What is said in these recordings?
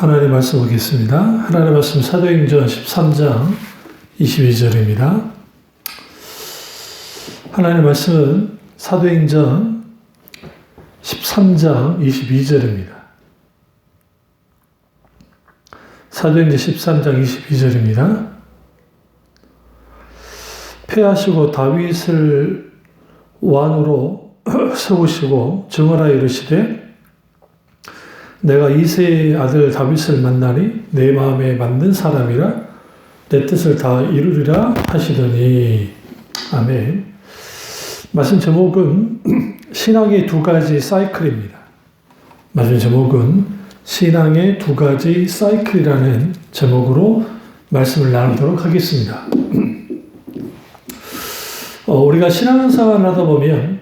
하나님 말씀 보겠습니다. 하나님 말씀 사도행전 13장 22절입니다. 하나님 말씀은 사도행전 13장 22절입니다. 사도행전 13장 22절입니다. 패하시고 다윗을 왕으로 세우시고 증언하여 이르시되 내가 이새의 아들 다윗을 만나니 내 마음에 맞는 사람이라 내 뜻을 다 이루리라 하시더니. 아멘. 말씀 제목은 신앙의 두 가지 사이클입니다. 말씀 제목은 신앙의 두 가지 사이클이라는 제목으로 말씀을 나누도록 하겠습니다. 우리가 신앙생활을 하다 보면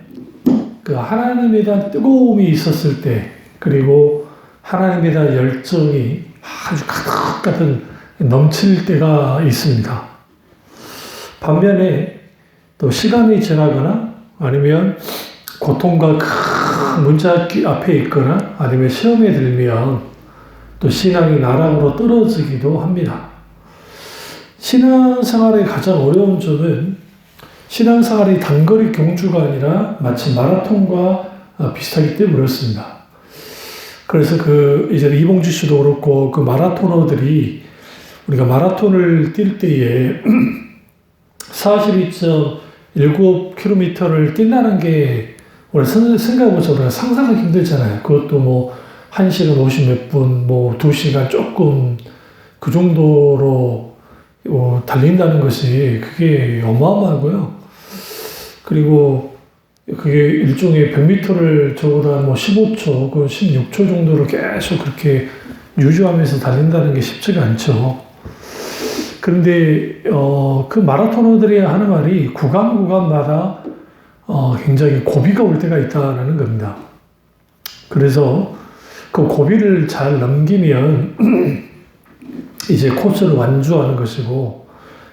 그 하나님에 대한 뜨거움이 있었을 때, 그리고 하나님에 대한 열정이 아주 가득가득 넘칠 때가 있습니다. 반면에 또 시간이 지나거나 아니면 고통과 큰 문제 앞에 있거나 아니면 시험에 들면 또 신앙이 나락으로 떨어지기도 합니다. 신앙생활의 가장 어려운 점은 신앙생활이 단거리 경주가 아니라 마치 마라톤과 비슷하기 때문에 그렇습니다. 그래서 이제 이봉주 씨도 그렇고 그 마라토너들이 우리가 마라톤을 뛸 때에 42.19km를 뛴다는 게 우리 생각해보자 우리가 상상하기 힘들잖아요. 그것도 뭐 1시간 50 몇 분, 뭐 2시간 조금 그 정도로 달린다는 것이 그게 어마어마하고요. 그리고 그게 일종의 100m를 적어도 뭐 15초, 그 16초 정도를 계속 그렇게 유지하면서 달린다는 게 쉽지가 않죠. 그런데, 그 마라토너들이 하는 말이 구간마다, 굉장히 고비가 올 때가 있다는 겁니다. 그래서 그 고비를 잘 넘기면 이제 코스를 완주하는 것이고,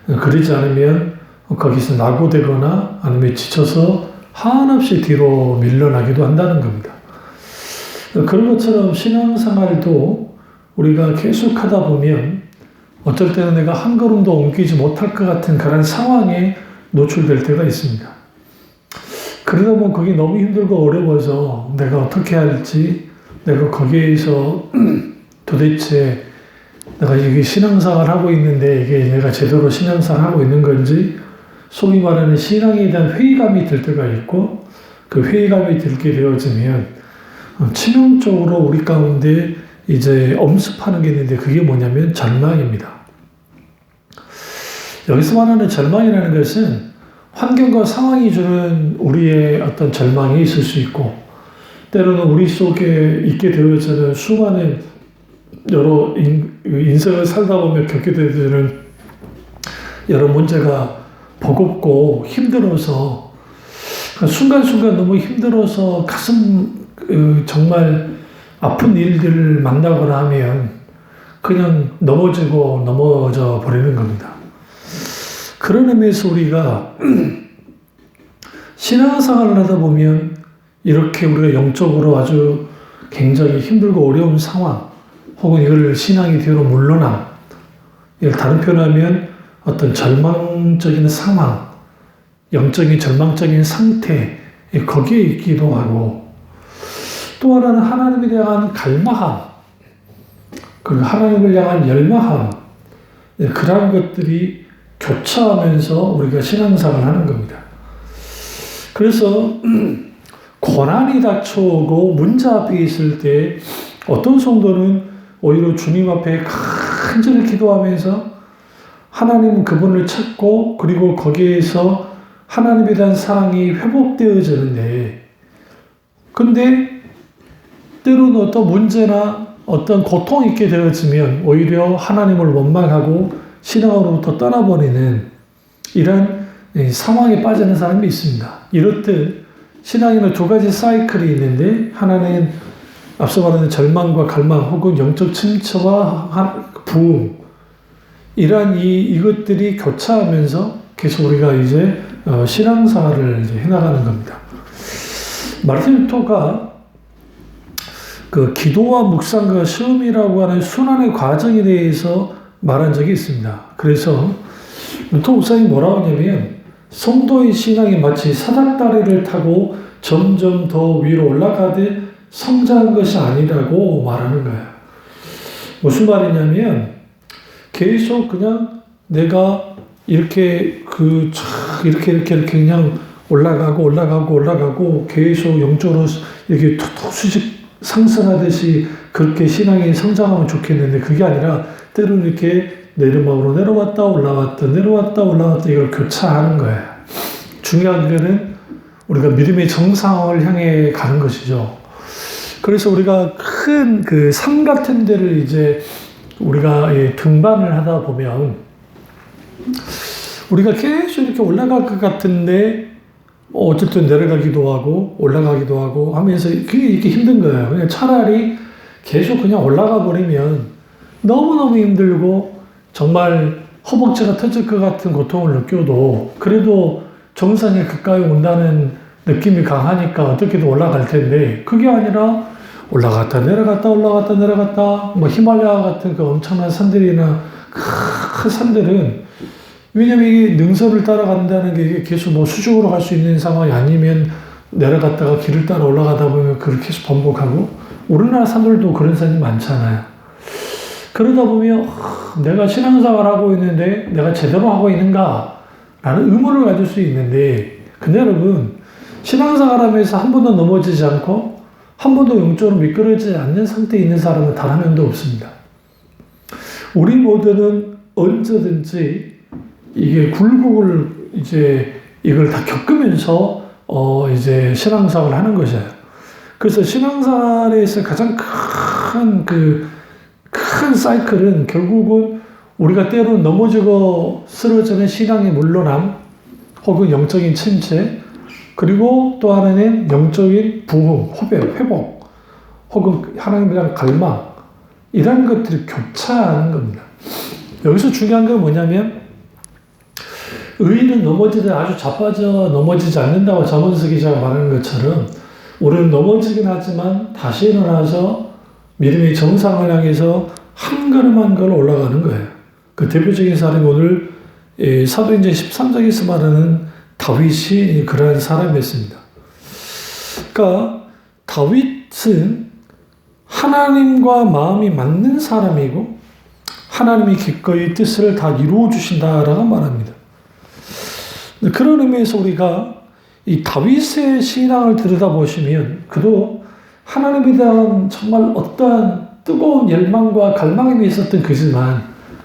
그러지 않으면 거기서 낙오되거나 아니면 지쳐서 한없이 뒤로 밀려나기도 한다는 겁니다. 그런 것처럼 신앙생활도 우리가 계속 하다 보면 어쩔 때는 내가 한 걸음도 옮기지 못할 것 같은 그런 상황에 노출될 때가 있습니다. 그러다 보면 그게 너무 힘들고 어려워서 내가 어떻게 할지, 내가 거기에서 도대체 내가 이게 신앙생활을 하고 있는데 이게 내가 제대로 신앙생활을 하고 있는 건지, 소위 말하는 신앙에 대한 회의감이 들 때가 있고, 그 회의감이 들게 되어지면 치명적으로 우리 가운데 이제 엄습하는 게 있는데 그게 뭐냐면 절망입니다. 여기서 말하는 절망이라는 것은 환경과 상황이 주는 우리의 어떤 절망이 있을 수 있고, 때로는 우리 속에 있게 되어지는 수많은 여러 인생을 살다 보면 겪게 되는 여러 문제가 버겁고 힘들어서 순간순간 너무 힘들어서 가슴 정말 아픈 일들을 만나거나 하면 그냥 넘어져 버리는 겁니다. 그런 의미에서 우리가 신앙생활을 하다 보면 이렇게 우리가 영적으로 아주 굉장히 힘들고 어려운 상황, 혹은 이걸 신앙이 뒤로 물러남, 이걸 다른 표현하면 어떤 절망적인 상황, 영적인 절망적인 상태, 거기에 있기도 하고, 또 하나는 하나님에 대한 갈망함, 그리고 하나님을 향한 열망함, 그러한 것들이 교차하면서 우리가 신앙생활을 하는 겁니다. 그래서 고난이 닥쳐오고 문제 앞에 있을 때 어떤 성도는 오히려 주님 앞에 간절히 기도하면서 하나님 그분을 찾고, 그리고 거기에서 하나님에 대한 사랑이 회복되어지는데, 근데 때로는 어떤 문제나 어떤 고통이 있게 되어지면 오히려 하나님을 원망하고 신앙으로부터 떠나버리는 이런 상황에 빠지는 사람이 있습니다. 이렇듯 신앙에는 두 가지 사이클이 있는데, 하나는 앞서 말하는 절망과 갈망 혹은 영적 침체와 부흥, 이러한 이것들이 교차하면서 계속 우리가 이제 신앙생활을 이제 해나가는 겁니다. 마르틴 루터가 그 기도와 묵상과 시험이라고 하는 순환의 과정에 대해서 말한 적이 있습니다. 그래서 루터 목사님이 뭐라고 하냐면 성도의 신앙이 마치 사닥다리를 타고 점점 더 위로 올라가듯 성장한 것이 아니라고 말하는 거예요. 무슨 말이냐면 계속 그냥 내가 이렇게 이렇게 그냥 올라가고 계속 영적으로 이렇게 툭툭 수직 상승하듯이 그렇게 신앙이 성장하면 좋겠는데 그게 아니라 때로는 이렇게 내리막으로 내려왔다 올라왔다 이걸 교차하는 거예요. 중요한 거는 우리가 믿음의 정상을 향해 가는 것이죠. 그래서 우리가 큰 그 산 같은 데를 이제 우리가 등반을 하다 보면 우리가 계속 이렇게 올라갈 것 같은데 어쨌든 내려가기도 하고 올라가기도 하고 하면서 그게 이렇게 힘든 거예요. 그냥 차라리 계속 그냥 올라가 버리면 너무너무 힘들고 정말 허벅지가 터질 것 같은 고통을 느껴도 그래도 정상에 가까이 온다는 느낌이 강하니까 어떻게든 올라갈 텐데 그게 아니라 올라갔다 내려갔다 뭐 히말라야 같은 그 엄청난 산들이나 큰 산들은 왜냐면 이게 능선을 따라간다는 게 이게 계속 뭐 수직으로 갈 수 있는 상황이 아니면 내려갔다가 길을 따라 올라가다 보면 그렇게 계속 반복하고 우리나라 산들도 그런 산이 많잖아요. 그러다 보면 내가 신앙생활을 하고 있는데 내가 제대로 하고 있는가 라는 의문을 가질 수 있는데 근데 여러분 신앙생활 하면서 한 번도 넘어지지 않고 한 번도 영적으로 미끄러지지 않는 상태에 있는 사람은 단 한 명도 없습니다. 우리 모두는 언제든지 이게 굴곡을 이제 이걸 다 겪으면서 이제 신앙생활을 하는 것이에요. 그래서 신앙생활에서 가장 큰 사이클은 결국은 우리가 때로는 넘어지고 쓰러지는 신앙의 물러남 혹은 영적인 침체 그리고 또 하나는 영적인 부흥, 회복 혹은 하나님에 대한 갈망 이런 것들이 교차하는 겁니다. 여기서 중요한 건 뭐냐면 의인은 넘어지든 아주 자빠져 넘어지지 않는다고 잠언서 기자가 말하는 것처럼 우리는 넘어지긴 하지만 다시 일어나서 믿음의 정상을 향해서 한 걸음 한 걸음 올라가는 거예요. 그 대표적인 사람이 오늘 사도행전 13장에서 말하는 다윗이 그러한 사람이었습니다. 그러니까 다윗은 하나님과 마음이 맞는 사람이고 하나님이 기꺼이 뜻을 다 이루어 주신다라고 말합니다. 그런 의미에서 우리가 이 다윗의 신앙을 들여다보시면 그도 하나님에 대한 정말 어떠한 뜨거운 열망과 갈망이 있었던 그지만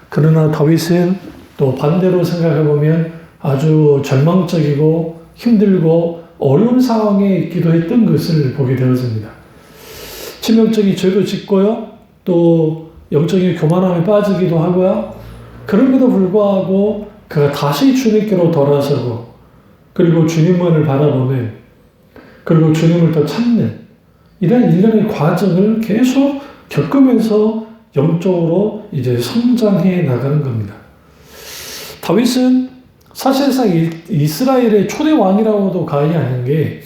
그러나 다윗은 또 반대로 생각해보면 아주 절망적이고 힘들고 어려운 상황에 있기도 했던 것을 보게 되었습니다. 치명적인 죄도 짓고요. 또 영적인 교만함에 빠지기도 하고요. 그럼에도 불구하고 그가 다시 주님께로 돌아서고 그리고 주님만을 바라보는 그리고 주님을 더 찾는 이런 일련의 과정을 계속 겪으면서 영적으로 이제 성장해 나가는 겁니다. 다윗은 사실상 이스라엘의 초대 왕이라고도 과언이 아닌 게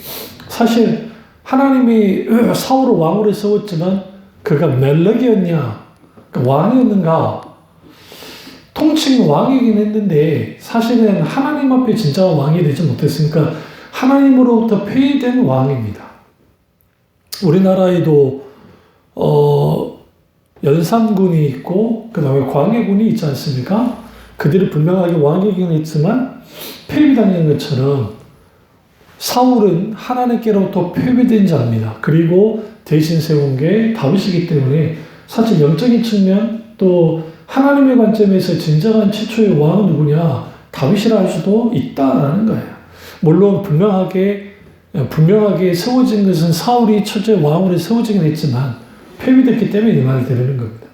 사실 하나님이 사울을 왕으로 세웠지만 그가 멜렉이었냐 왕이었는가 통칭 왕이긴 했는데 사실은 하나님 앞에 진짜 왕이 되지 못했으니까 하나님으로부터 폐위된 왕입니다. 우리나라에도 연산군이 있고 그 다음에 광해군이 있지 않습니까? 그들이 분명하게 왕이긴 했지만 폐위당한 것처럼 사울은 하나님께로부터 폐위된 자입니다. 그리고 대신 세운 게 다윗이기 때문에 사실 영적인 측면 또 하나님의 관점에서 진정한 최초의 왕은 누구냐? 다윗이라 할 수도 있다라는 거예요. 물론 분명하게 세워진 것은 사울이 첫째 왕으로 세워지긴 했지만 폐위됐기 때문에 이 말을 드리는 겁니다.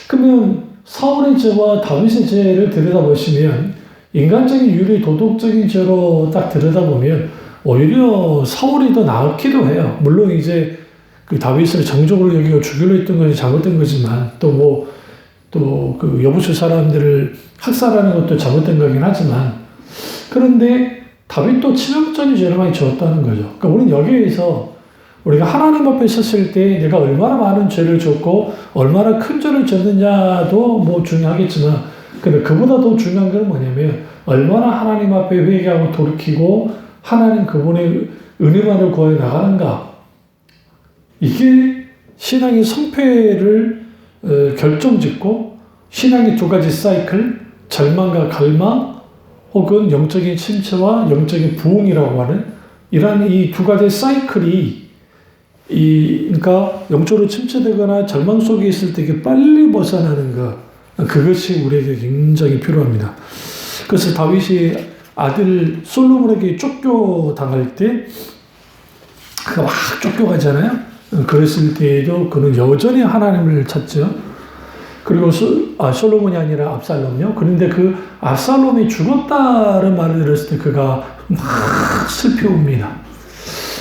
그러면 사울의 죄와 다윗의 죄를 들여다보시면 인간적인 윤리, 도덕적인 죄로 딱 들여다보면 오히려 사울이 더 나았기도 해요. 물론 이제 그 다윗을 정적으로 여기고 죽이려 했던 것이 잘못된 거지만 또 그 여부수 사람들을 학살하는 것도 잘못된 거긴 하지만 그런데 다윗도 치명적인 죄를 많이 지었다는 거죠. 그러니까 우리는 여기에서 우리가 하나님 앞에 섰을 때 내가 얼마나 많은 죄를 졌고 얼마나 큰 죄를 졌느냐도 뭐 중요하겠지만, 근데 그보다 더 중요한 건 뭐냐면 얼마나 하나님 앞에 회개하고 돌이키고 하나님 그분의 은혜만을 구하여 나가는가. 이게 신앙의 성패를 결정짓고 신앙의 두 가지 사이클, 절망과 갈망 혹은 영적인 침체와 영적인 부흥이라고 하는 이러한 이 두 가지 사이클이 그러니까 영적으로 침체되거나 절망 속에 있을 때 이게 빨리 벗어나는 것, 그것이 우리에게 굉장히 필요합니다. 그래서 다윗이 아들 솔로몬에게 쫓겨당할 때 막 쫓겨가잖아요. 그랬을 때에도 그는 여전히 하나님을 찾죠. 그리고 솔로몬이 아니라 압살롬요. 그런데 그 압살롬이 죽었다는 말을 들었을 때 그가 막 슬퍼옵니다.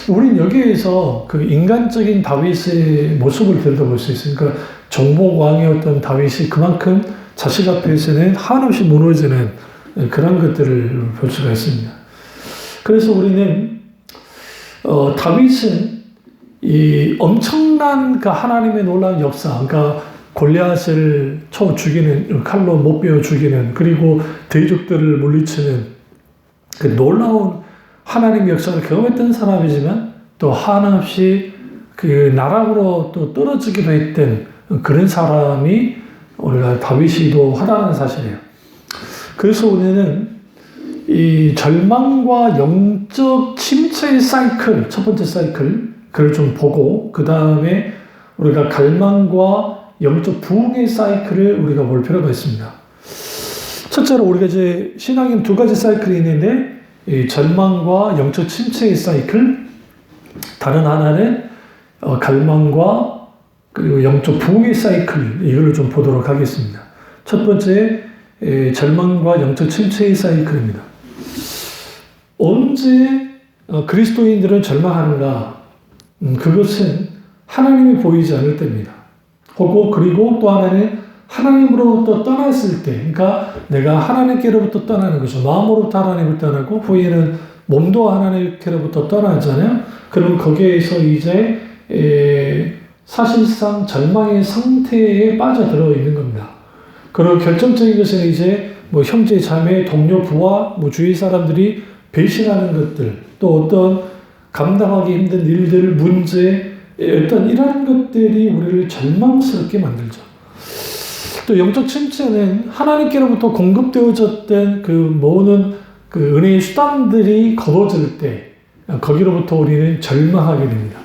우린 여기에서 그 인간적인 다윗의 모습을 들여다볼 수 있어요. 그러니까 정복왕이었던 다윗이 그만큼 자식 앞에서는 한없이 무너지는 그런 것들을 볼 수가 있습니다. 그래서 우리는 다윗은 이 엄청난 그 하나님의 놀라운 역사, 그러니까 골리앗을 쳐 죽이는, 칼로 못 베어 죽이는, 그리고 대적들을 물리치는 그 놀라운 하나님의 역사를 경험했던 사람이지만 또 한없이 그 나락으로 또 떨어지기도 했던 그런 사람이 우리가 다윗이기도 하다는 사실이에요. 그래서 우리는 이 절망과 영적 침체의 사이클, 첫 번째 사이클, 그걸 좀 보고 그 다음에 우리가 갈망과 영적 부흥의 사이클을 우리가 볼 필요가 있습니다. 첫째로 우리가 이제 신앙에 두 가지 사이클이 있는데 이 절망과 영적 침체의 사이클, 다른 하나는 갈망과 그리고 영적 부흥의 사이클, 이걸 좀 보도록 하겠습니다. 첫 번째 절망과 영적 침체의 사이클입니다. 언제 그리스도인들은 절망하는가? 그것은 하나님이 보이지 않을 때입니다. 그리고 또 하나는 하나님으로부터 떠났을 때, 그러니까 내가 하나님께로부터 떠나는 거죠. 마음으로부터 하나님을 떠나고 후에는 몸도 하나님께로부터 떠나잖아요. 그럼 거기에서 이제 사실상 절망의 상태에 빠져들어 있는 겁니다. 그리고 결정적인 것은 이제 뭐 형제, 자매, 동료, 부하, 뭐 주위 사람들이 배신하는 것들, 또 어떤 감당하기 힘든 일들, 문제, 어떤 이런 것들이 우리를 절망스럽게 만들죠. 또 영적 침체는 하나님께로부터 공급되어졌던 그 모든 그 은혜의 수단들이 거둬질 때 거기로부터 우리는 절망하게 됩니다.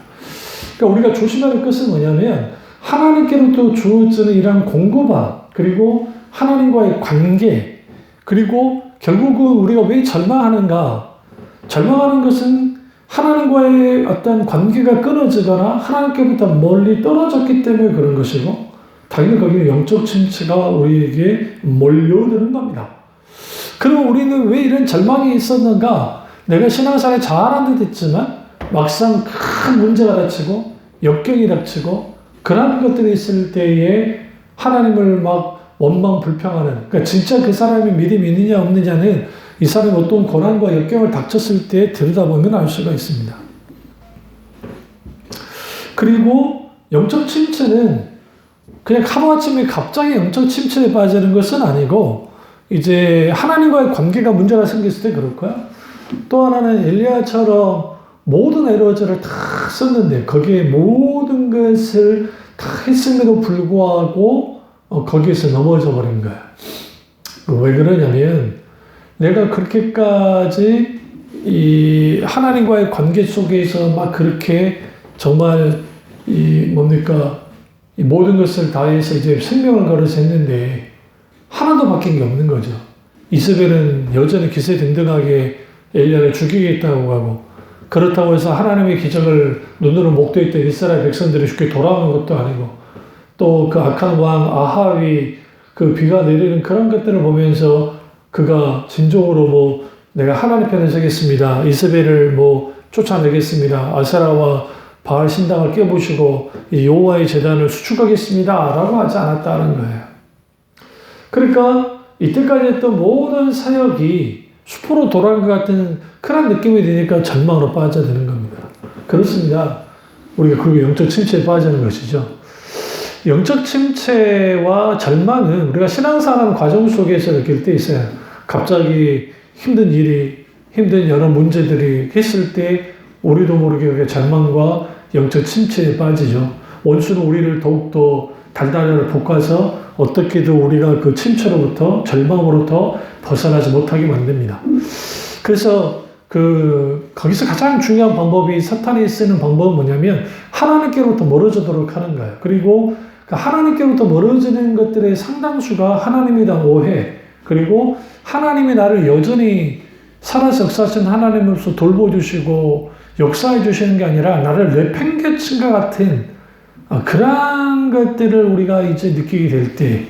그러니까 우리가 조심해야 할 것은 뭐냐면 하나님께로부터 주어지는 이러한 공급함, 그리고 하나님과의 관계, 그리고 결국은 우리가 왜 절망하는가? 절망하는 것은 하나님과의 어떤 관계가 끊어지거나 하나님께부터 멀리 떨어졌기 때문에 그런 것이고, 당연히 거기는 영적 침체가 우리에게 몰려드는 겁니다. 그럼 우리는 왜 이런 절망이 있었는가? 내가 신앙생활 잘하는 듯 했지만 막상 큰 문제가 닥치고 역경이 닥치고 그런 것들이 있을 때에 하나님을 막 원망 불평하는, 그러니까 진짜 그 사람이 믿음이 있느냐 없느냐는 이 사람이 어떤 고난과 역경을 닥쳤을 때 들여다보면 알 수가 있습니다. 그리고 영적 침체는 그냥 하루아침에 갑자기 영적 침체에 빠지는 것은 아니고 이제 하나님과의 관계가 문제가 생겼을 때 그럴 거야. 또 하나는 엘리야처럼 모든 에너지를 다 썼는데 거기에 모든 것을 다 했음에도 불구하고 거기에서 넘어져 버린 거야. 왜 그러냐면 내가 그렇게까지 이 하나님과의 관계 속에서 막 그렇게 정말 이 모든 것을 다해서 이제 생명을 걸어서 했는데 하나도 바뀐 게 없는 거죠. 이스벨은 여전히 기세등등하게 엘리야를 죽이겠다고 하고, 그렇다고 해서 하나님의 기적을 눈으로 목도했던 이스라엘 백성들이 쉽게 돌아오는 것도 아니고, 또 그 악한 왕 아합이 그 비가 내리는 그런 것들을 보면서 그가 진정으로 내가 하나님 편에 서겠습니다, 이스벨을 쫓아내겠습니다, 아세라와 바알 신당을 깨부시고 이 여호와의 제단을 수축하겠습니다 라고 하지 않았다는 거예요. 그러니까 이때까지 했던 모든 사역이 수포로 돌아간 것 같은 그런 느낌이 드니까 절망으로 빠져드는 겁니다. 그렇습니다. 우리가 그리고 영적 침체에 빠지는 것이죠. 영적 침체와 절망은 우리가 신앙생활하는 과정 속에서 느낄 때 있어요. 갑자기 힘든 일이, 힘든 여러 문제들이 했을 때 우리도 모르게 절망과 영적 침체에 빠지죠. 원수는 우리를 더욱더 달달하게 볶아서 어떻게든 우리가 그 침체로부터, 절망으로부터 벗어나지 못하게 만듭니다. 그래서 거기서 가장 중요한 방법이, 사탄이 쓰는 방법은 뭐냐면 하나님께로부터 멀어지도록 하는 거예요. 그리고 하나님께로부터 멀어지는 것들의 상당수가 하나님에 대한 오해, 그리고 하나님이 나를 여전히 살아서 역사하신 하나님으로서 돌보주시고 역사해 주시는 게 아니라 나를 내팽개친과 같은 그러한 것들을 우리가 이제 느끼게 될 때,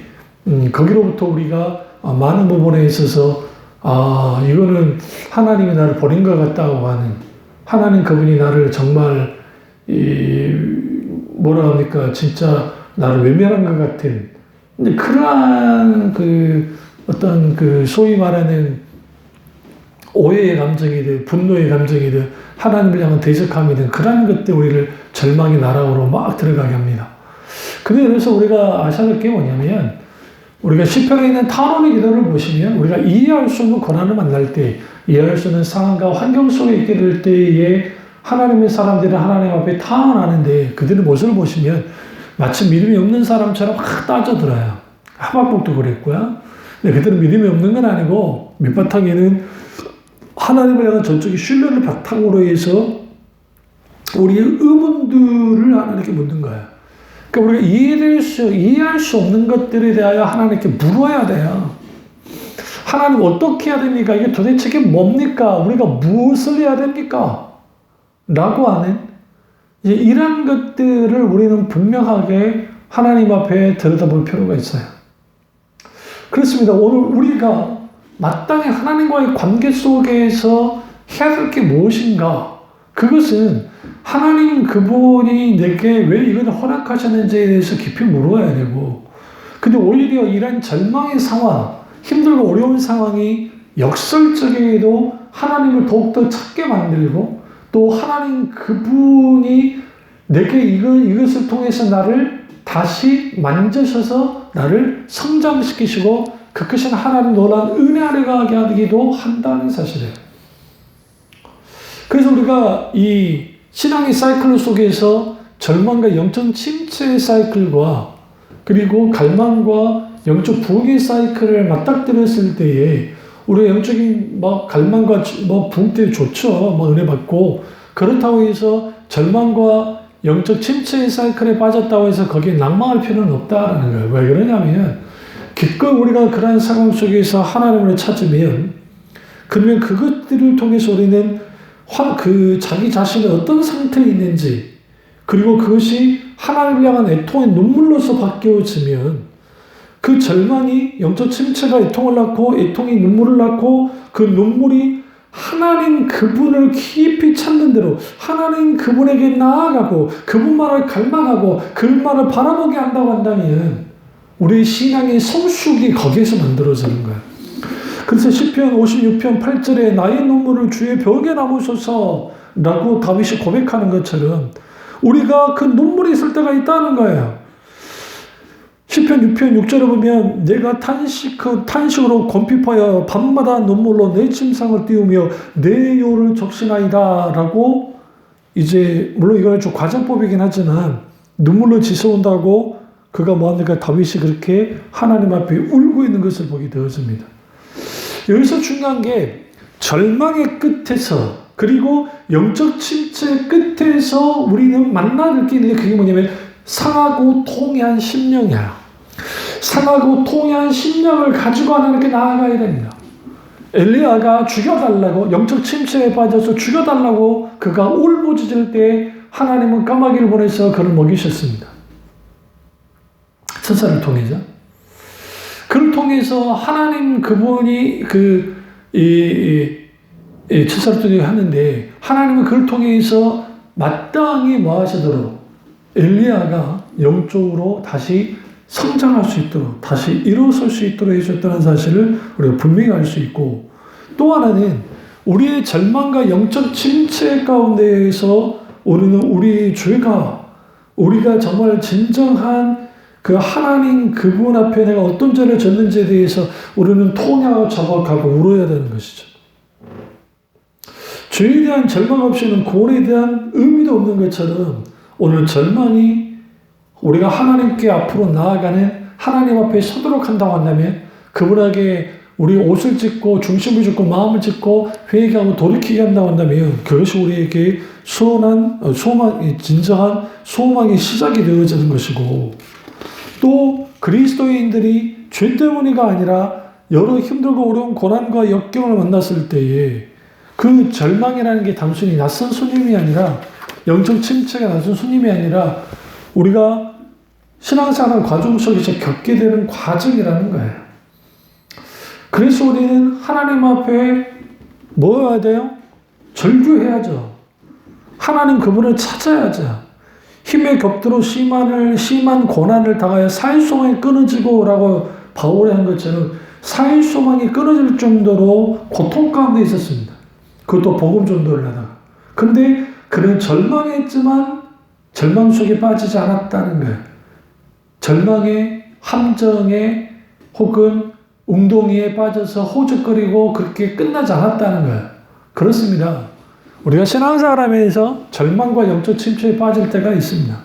거기로부터 우리가 많은 부분에 있어서 이거는 하나님이 나를 버린 것 같다고 하는, 하나님 그분이 나를 정말 뭐라 합니까, 진짜 나를 외면한 것 같은, 근데 그러한 어떤 소위 말하는 오해의 감정이든 분노의 감정이든 하나님을 향한 대적함이든 그런 것들 우리를 절망의 나락으로 막 들어가게 합니다. 그래서 우리가 아셔야 될 게 뭐냐면, 우리가 시편에 있는 탄원의 기도를 보시면 우리가 이해할 수 없는 고난을 만날 때, 이해할 수 없는 상황과 환경 속에 있게 될 때에 하나님의 사람들은 하나님 앞에 탄원하는데, 그들의 모습을 보시면 마치 믿음이 없는 사람처럼 막 따져들어요. 하박국도 그랬고요. 근데 그들은 믿음이 없는 건 아니고 밑바탕에는 하나님을 향한 전적인 신뢰를 바탕으로 해서 우리의 의문들을 하나님께 묻는 거예요. 그러니까 우리가 이해할 수 없는 것들에 대하여 하나님께 물어야 돼요. 하나님 어떻게 해야 됩니까? 이게 도대체 이게 뭡니까? 우리가 무엇을 해야 됩니까? 라고 하는 이런 것들을 우리는 분명하게 하나님 앞에 들여다볼 필요가 있어요. 그렇습니다. 오늘 우리가 마땅히 하나님과의 관계 속에서 해야 될 게 무엇인가? 그것은 하나님 그분이 내게 왜 이걸 허락하셨는지에 대해서 깊이 물어야 되고, 근데 오히려 이런 절망의 상황, 힘들고 어려운 상황이 역설적에도 하나님을 더욱더 찾게 만들고, 또 하나님 그분이 내게 이것을 통해서 나를 다시 만져셔서 나를 성장시키시고 그 크신 하나님 놀라운 은혜 아래 가게 하기도 한다는 사실이에요. 그래서 우리가 이 신앙의 사이클 속에서 절망과 영적 침체의 사이클과 그리고 갈망과 영적 부흥의 사이클을 맞닥뜨렸을 때에 우리가 영적인 갈망과 부흥 때 좋죠. 은혜 받고, 그렇다고 해서 절망과 영적 침체의 사이클에 빠졌다고 해서 거기에 낭망할 필요는 없다라는 거예요. 왜 그러냐면 기껏 우리가 그러한 상황 속에서 하나님을 찾으면, 그러면 그것들을 통해서 우리는 자기 자신의 어떤 상태에 있는지, 그리고 그것이 하나님을 향한 애통의 눈물로서 바뀌어지면 그 절망이 영적 침체가 애통을 낳고 애통이 눈물을 낳고 그 눈물이 하나님 그분을 깊이 찾는 대로 하나님 그분에게 나아가고 그분만을 갈망하고 그분만을 바라보게 한다고 한다면 우리의 신앙의 성숙이 거기에서 만들어지는 거예요. 그래서 시편 56편 8절에 나의 눈물을 주의 벽에 남으소서라고 다윗이 고백하는 것처럼 우리가 그 눈물이 있을 때가 있다는 거예요. 시편 6편 6절에 보면 내가 탄식으로 곰핍하여 밤마다 눈물로 내 침상을 띄우며 내 요를 적시나이다 라고, 이제 물론 이건 좀 과장법이긴 하지만 눈물로 지쳐온다고 그가 뭐합니까? 다윗이 그렇게 하나님 앞에 울고 있는 것을 보게 되어집니다. 여기서 중요한 게 절망의 끝에서 그리고 영적 침체 끝에서 우리는 만나 느끼는 게 그게 뭐냐면 상하고 통해한 심령이야. 상하고 통해한 심령을 가지고 하나님께 나아가야 됩니다. 엘리야가 죽여달라고, 영적 침체에 빠져서 죽여달라고 그가 울부짖을 때 하나님은 까마귀를 보내서 그를 먹이셨습니다. 천사를 통해서. 그를 통해서 하나님 그분이 천사를 통해 하는데, 하나님은 그를 통해서 마땅히 뭐 하시도록 엘리야가 영적으로 다시 성장할 수 있도록, 다시 일어설 수 있도록 해주셨다는 사실을 우리가 분명히 알 수 있고, 또 하나는 우리의 절망과 영적 침체 가운데에서 우리는 우리 죄가, 우리가 정말 진정한 그 하나님 그분 앞에 내가 어떤 죄를 졌는지에 대해서 우리는 통하고 자박하고 울어야 되는 것이죠. 죄에 대한 절망 없이는 구원에 대한 의미도 없는 것처럼 오늘 절망이 우리가 하나님께 앞으로 나아가는 하나님 앞에 서도록 한다고 한다면 그분에게 우리 옷을 찢고 중심을 찢고 마음을 찢고 회개하고 돌이키게 한다고 한다면 그것이 우리에게 진정한 소망의 시작이 되어지는 것이고 또 그리스도인들이 죄 때문이가 아니라 여러 힘들고 어려운 고난과 역경을 만났을 때에 그 절망이라는 게 단순히 낯선 손님이 아니라 영적 침체가 낯선 손님이 아니라 우리가 신앙생활 과정 속에서 겪게 되는 과정이라는 거예요. 그래서 우리는 하나님 앞에 뭐 해야 돼요? 절규해야죠. 하나님 그분을 찾아야죠. 힘에 격도로 심한 고난을 당하여 사회 소망이 끊어지고 라고 바울이 한 것처럼 사회 소망이 끊어질 정도로 고통 가운데 있었습니다. 그것도 복음 전도를 하다가. 근데 그는 절망했지만 절망 속에 빠지지 않았다는 거예요. 절망에, 함정에 혹은 웅덩이에 빠져서 호적거리고 그렇게 끝나지 않았다는 거예요. 그렇습니다. 우리가 신앙생활 하면서 절망과 영적 침체에 빠질 때가 있습니다.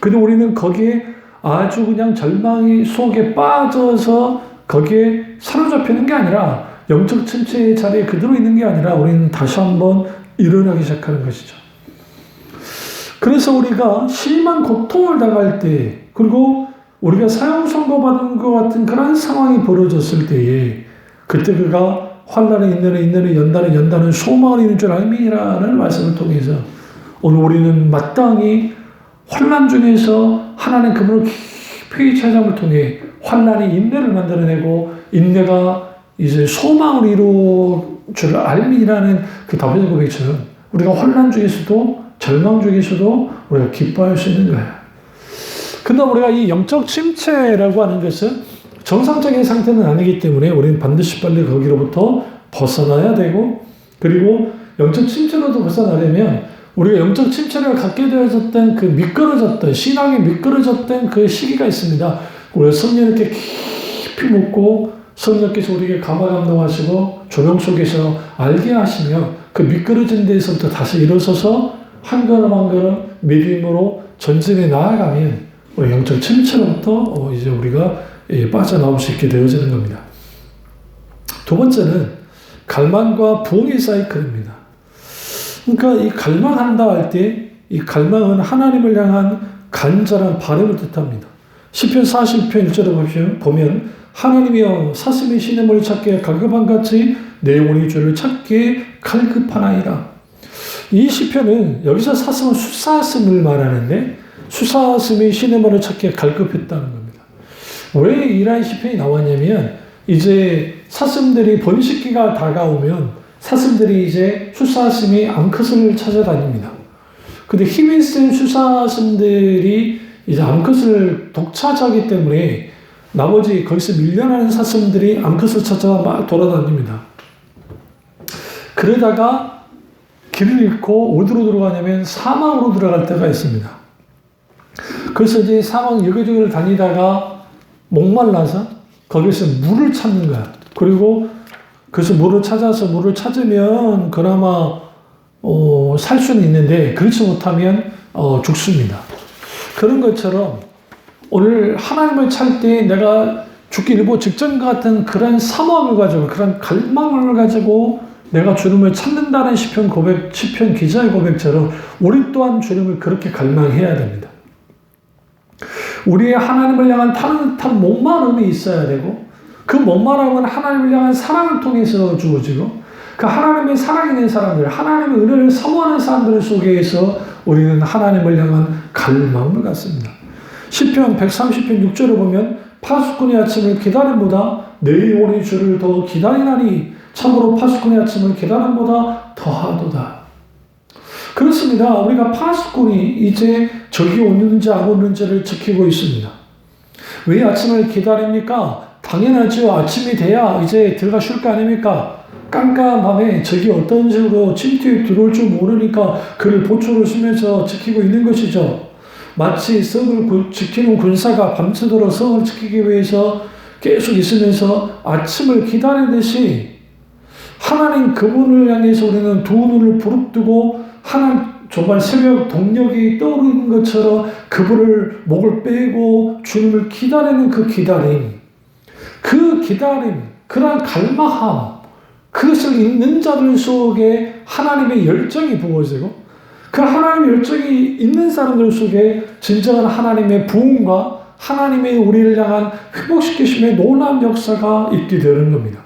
근데 우리는 거기에 아주 그냥 절망 속에 빠져서 거기에 사로잡히는 게 아니라 영적 침체의 자리에 그대로 있는 게 아니라 우리는 다시 한번 일어나기 시작하는 것이죠. 그래서 우리가 심한 고통을 당할 때 그리고 우리가 사형 선고받은 것 같은 그런 상황이 벌어졌을 때에 그때 그가 환난에 인내는 연단은 소망을 이루는 줄 알미라는 말씀을 통해서 오늘 우리는 마땅히 환난 중에서 하나님 그분을 깊이 찾아함을 통해 환난이 인내를 만들어내고 인내가 이제 소망을 이룰 줄 알미라는 그 다윗의 고백처럼 우리가 환난 중에서도 절망 중에서도 우리가 기뻐할 수 있는 거예요. 근데 우리가 이 영적 침체라고 하는 것은 정상적인 상태는 아니기 때문에 우리는 반드시 빨리 거기로부터 벗어나야 되고 그리고 영적 침체로도 벗어나려면 우리가 영적 침체를 갖게 되어졌던 그 미끄러졌던 신앙이 미끄러졌던 그 시기가 있습니다. 우리가 성령 이렇게 깊이 묻고 성령께서 우리에게 감화 감동하시고 조명 속에서 알게 하시며 그 미끄러진 데에서부터 다시 일어서서 한 걸음 한 걸음 믿음으로 전진해 나아가면 우리 영적 침체로부터 이제 우리가 빠져나올 수 있게 되어지는 겁니다. 두 번째는 갈망과 부흥의 사이클입니다. 그러니까 이 갈망한다 할 때 이 갈망은 하나님을 향한 간절한 바람을 뜻합니다. 시편 40편 1절에 보면 하나님이여 사슴이 시냇물을 찾기에 갈급한 같이 내 영혼이 주를 찾기에 갈급하나이다. 이 시편은 여기서 사슴은 숫사슴을 말하는데 숫사슴이 시냇물을 찾기에 갈급했다는 겁니다. 왜 이러한 시편이 나왔냐면 이제 사슴들이 번식기가 다가오면 사슴들이 이제 숫사슴이 암컷을 찾아다닙니다. 근데 힘이 센 숫사슴들이 이제 암컷을 독차지하기 때문에 나머지 거기서 밀려나는 사슴들이 암컷을 찾아 막 돌아다닙니다. 그러다가 길을 잃고 어디로 들어가냐면 사막으로 들어갈 때가 있습니다. 그래서 이제 사막 여기저기를 다니다가 목말라서 거기서 물을 찾는 거야. 그리고 그래서 물을 찾으면 그나마 살 수는 있는데 그렇지 못하면 죽습니다. 그런 것처럼 오늘 하나님을 찾을 때 내가 죽기 일보 직전 같은 그런 사모함을 가지고 그런 갈망을 가지고 내가 주님을 찾는다는 시편 기자의 고백처럼 우리 또한 주님을 그렇게 갈망해야 됩니다. 우리의 하나님을 향한 타는 목마름이 있어야 되고 그 목마름은 하나님을 향한 사랑을 통해서 주어지고 그 하나님의 사랑이 있는 사람들, 하나님의 은혜를 사모하는 사람들 속에서 우리는 하나님을 향한 갈망을 갖습니다. 시편 130편 6절에 보면 파수꾼의 아침을 기다림보다 내 영혼이 주를 더 기다리나니 참으로 파수꾼의 아침을 기다림보다 더하도다. 그렇습니다. 우리가 파수꾼이 이제 적이 오는지 안 오는지를 지키고 있습니다. 왜 아침을 기다립니까? 당연하죠. 아침이 돼야 이제 들어가 쉴 거 아닙니까? 깜깜한 밤에 적이 어떤 식으로 침투에 들어올 줄 모르니까 그를 보초를 쓰면서 지키고 있는 것이죠. 마치 성을 지키는 군사가 밤새도록 성을 지키기 위해서 계속 있으면서 아침을 기다리듯이 하나님 그분을 향해서 우리는 두 눈을 부릅뜨고 정말 새벽 동력이 떠오르는 것처럼 그분을 목을 빼고 주님을 기다리는 그 기다림, 그러한 갈망함, 그것을 읽는 자들 속에 하나님의 열정이 부어지고 그 하나님의 열정이 있는 사람들 속에 진정한 하나님의 부흥과 하나님의 우리를 향한 회복시키심의 놀라운 역사가 있게 되는 겁니다.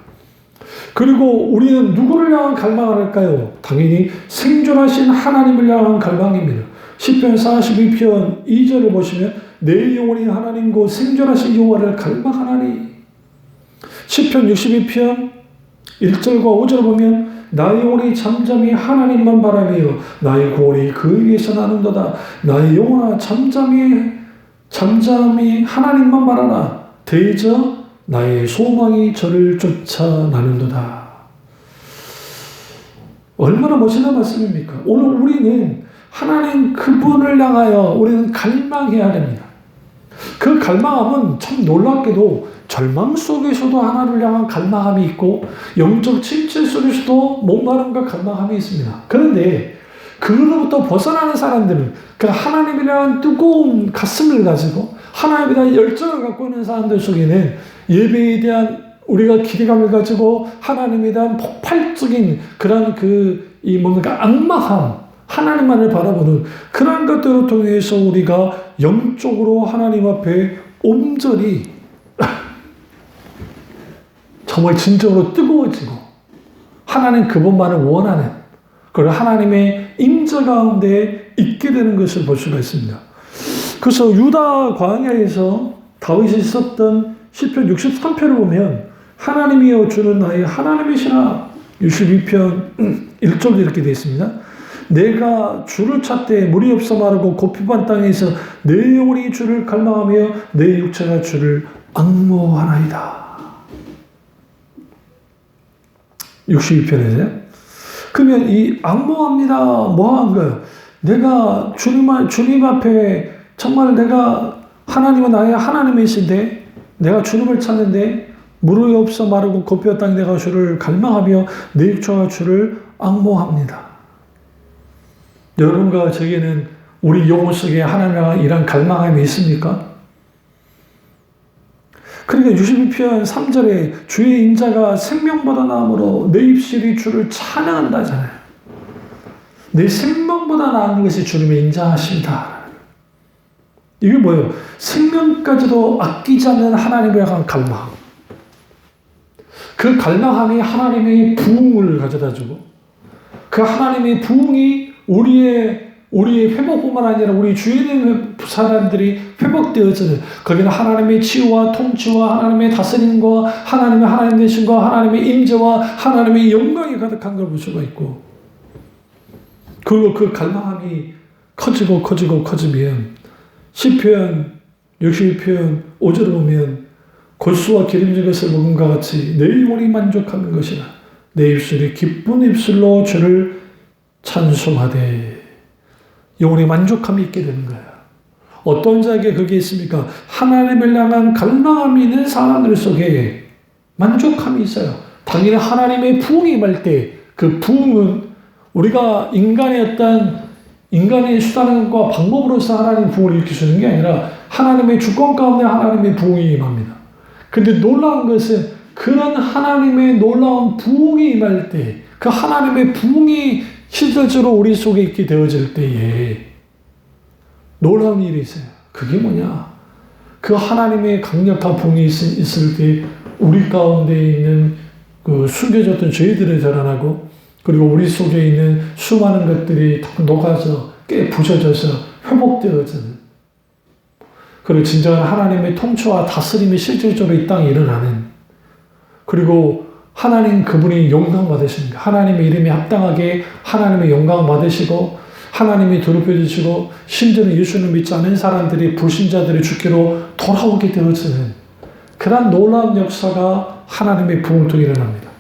그리고 우리는 누구를 향한 갈망을 할까요? 당연히 생존하신 하나님을 향한 갈망입니다. 시편 42편 2절을 보시면 내 영혼이 하나님 곧 생존하신 여호와를 갈망하나니. 시편 62편 1절과 5절을 보면 나의 영혼이 잠잠히 하나님만 바라며 나의 구원이 그에게서 나는도다. 나의 영혼아 잠잠히 하나님만 바라라. 대저 나의 소망이 저를 쫓아 나는도다. 얼마나 멋있는 말씀입니까? 오늘 우리는 하나님 그분을 향하여 우리는 갈망해야 됩니다. 그 갈망함은 참 놀랍게도 절망 속에서도 하나님을 향한 갈망함이 있고 영적 침체 속에서도 목마름과 갈망함이 있습니다. 그런데 그로부터 벗어나는 사람들은 그 하나님에 대한 뜨거운 가슴을 가지고 하나님에 대한 열정을 갖고 있는 사람들 속에는 예배에 대한 우리가 기대감을 가지고 하나님에 대한 폭발적인 그런 뭔가 악마함, 하나님만을 바라보는 그런 것들을 통해서 우리가 영적으로 하나님 앞에 온전히 정말 진정으로 뜨거워지고 하나님 그분만을 원하는 그리고 하나님의 임재 가운데 있게 되는 것을 볼 수가 있습니다. 그래서 유다 광야에서 다윗이 썼던 시편 63편을 보면 하나님이여 주는 나의 하나님이시라. 62편 1절도 이렇게 되어 있습니다. 내가 주를 찾되 물이 없어 마르고 고피반 땅에서 내 영혼이 주를 갈망하며 내 육체가 주를 앙모하나이다. 62편에서요. 그러면 이 앙모합니다. 뭐한 거예요? 내가 주님 앞에 정말 내가 하나님은 나의 하나님이신데 내가 주님을 찾는데 물이 없어 마르고 고피어 땅 내가 주를 갈망하며 내 육체가 주를 앙모합니다. 여러분과 저에게는 우리 영혼 속에 하나님과 이런 갈망함이 있습니까? 그러니까 62편 3절에 주의 인자가 생명보다 나음으로 내 입술이 주를 찬양한다잖아요. 내 생명보다 나은 것이 주님의 인자하심이다. 이게 뭐예요? 생명까지도 아끼지 않는 하나님을 향한 갈망. 그 갈망함이 하나님의 부흥을 가져다주고 그 하나님의 부흥이 우리의 회복뿐만 아니라 우리 주위에 있는 사람들이 회복되어지는 거기는 하나님의 치유와 통치와 하나님의 다스림과 하나님의 하나님 되심과 하나님의 임재와 하나님의 영광이 가득한 걸 볼 수가 있고 그리고 그 갈망함이 커지면 시편 62편 5절을 보면 골수와 기름진 것을 먹음과 같이 내 영혼이 만족하는 것이라 내 입술이 기쁜 입술로 주를 찬송하되 영혼의 만족함이 있게 되는 거예요. 어떤 자에게 그게 있습니까? 하나님을 향한 갈망함이 있는 사람들 속에 만족함이 있어요. 당연히 하나님의 부흥이 임할 때 그 부흥은 우리가 인간의 수단과 방법으로서 하나님의 부흥을 일으키시는 게 아니라 하나님의 주권 가운데 하나님의 부흥이 임합니다. 근데 놀라운 것은 그런 하나님의 놀라운 부흥이 임할 때 그 하나님의 부흥이 실질적으로 우리 속에 있게 되어질 때에 놀라운 일이 있어요. 그게 뭐냐? 그 하나님의 강력한 부흥이 있을 때 우리 가운데 있는 그 숨겨졌던 죄들이 드러나고 그리고 우리 속에 있는 수많은 것들이 다 녹아서 부셔져서 회복되어지는 그리고 진정한 하나님의 통치와 다스림이 실질적으로 이 땅에 일어나는 그리고 하나님 그분이 영광 받으십니다. 하나님의 이름이 합당하게 하나님의 영광 받으시고 하나님이 더럽혀 주시고 심지어는 예수를 믿지 않은 사람들이 불신자들이 주께로 돌아오게 되어지는 그런 놀라운 역사가 하나님의 부흥을 통해 일어납니다.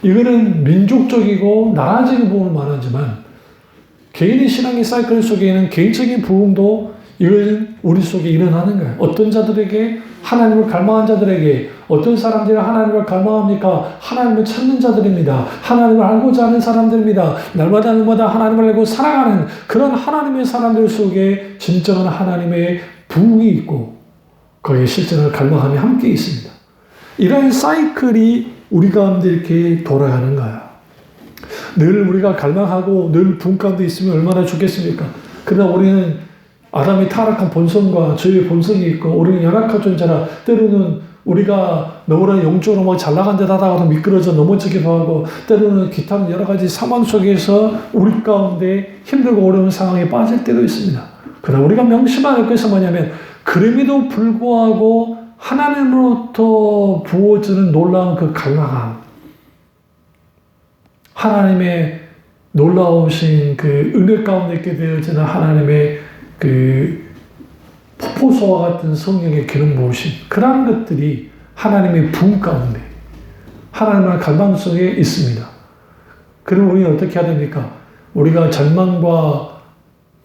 이거는 민족적이고 나라적인 부분을 말하지만 개인의 신앙의 사이클 속에는 개인적인 부흥도 이것은 우리 속에 일어나는 거예요. 어떤 자들에게 하나님을 갈망한 자들에게 어떤 사람들이 하나님을 갈망합니까? 하나님을 찾는 자들입니다. 하나님을 알고자 하는 사람들입니다. 날마다 하나님을 알고 살아가는 그런 하나님의 사람들 속에 진정한 하나님의 부흥이 있고 거기에 실제로 갈망함이 함께 있습니다. 이러한 사이클이 우리 가운데 이렇게 돌아가는 거야. 늘 우리가 갈망하고 늘 부흥 가운데 있으면 얼마나 좋겠습니까? 그러나 우리는 아담의 타락한 본성과 저희의 본성이 있고 우리는 연약한 존재라 때로는 우리가 너무나 영적으로 뭐 잘 나간 듯 하다가도 미끄러져 넘어지기도 하고 때로는 기타 여러 가지 상황 속에서 우리 가운데 힘들고 어려운 상황에 빠질 때도 있습니다. 그러나 우리가 명심할 것은 뭐냐면 그럼에도 불구하고 하나님으로부터 부어지는 놀라운 그 갈망함, 하나님의 놀라우신 그 은혜 가운데 있게 되어지는 하나님의 그 폭포수와 같은 성령의 기름 부으심, 그러한 것들이 하나님의 부흥 가운데 하나님의 갈망 속에 있습니다. 그럼 우리는 어떻게 해야 됩니까? 우리가 절망과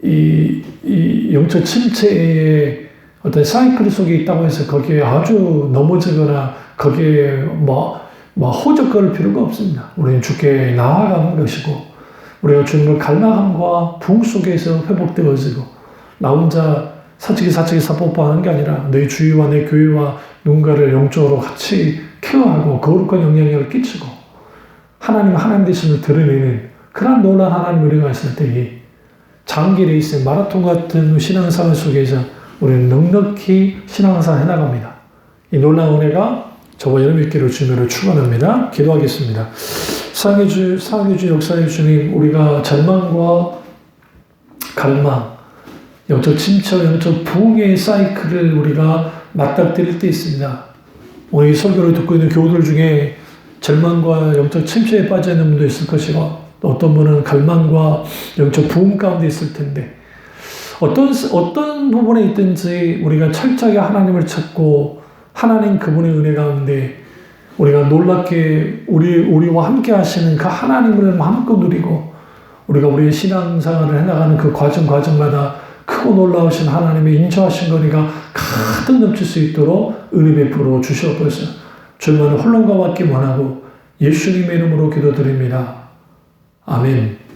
이 영적 침체의 어떤 사이클 속에 있다고 해서 거기에 아주 넘어지거나 거기에 호적거릴 필요가 없습니다. 우리는 주께 나아가는 것이고 우리가 주님을 갈망함과 부흥 속에서 회복되어지고 나 혼자 사치기 사포하는 게 아니라 내 주위와 내 교회와 누군가를 영적으로 같이 케어하고 거룩한 영향력을 끼치고 하나님 되심을 드러내는 그런 놀라운 하나님 우리가 있을 때에 장기 레이스 마라톤 같은 신앙생활 속에서 우리는 넉넉히 신앙생활 해나갑니다. 이 놀라운 은혜가 저와 여러분 있기를 주님으로 축원합니다. 기도하겠습니다. 사랑의 주 역사의 주님, 우리가 절망과 갈망, 영적 침체와 영적 부흥의 사이클을 우리가 맞닥뜨릴 때 있습니다. 오늘 이 설교를 듣고 있는 교우들 중에 절망과 영적 침체에 빠져 있는 분도 있을 것이고 어떤 분은 갈망과 영적 부흥 가운데 있을 텐데 어떤 부분에 있든지 우리가 철저하게 하나님을 찾고 하나님 그분의 은혜 가운데 우리가 놀랍게 우리와 함께 하시는 그 하나님을 마음껏 누리고 우리가 우리의 신앙생활을 해나가는 그 과정마다 크고 놀라우신 하나님의 인자하신 거리가 가득 넘칠 수 있도록 은혜 베풀어 주시옵소서. 주님은 홀론과 받기 원하고 예수님의 이름으로 기도드립니다. 아멘.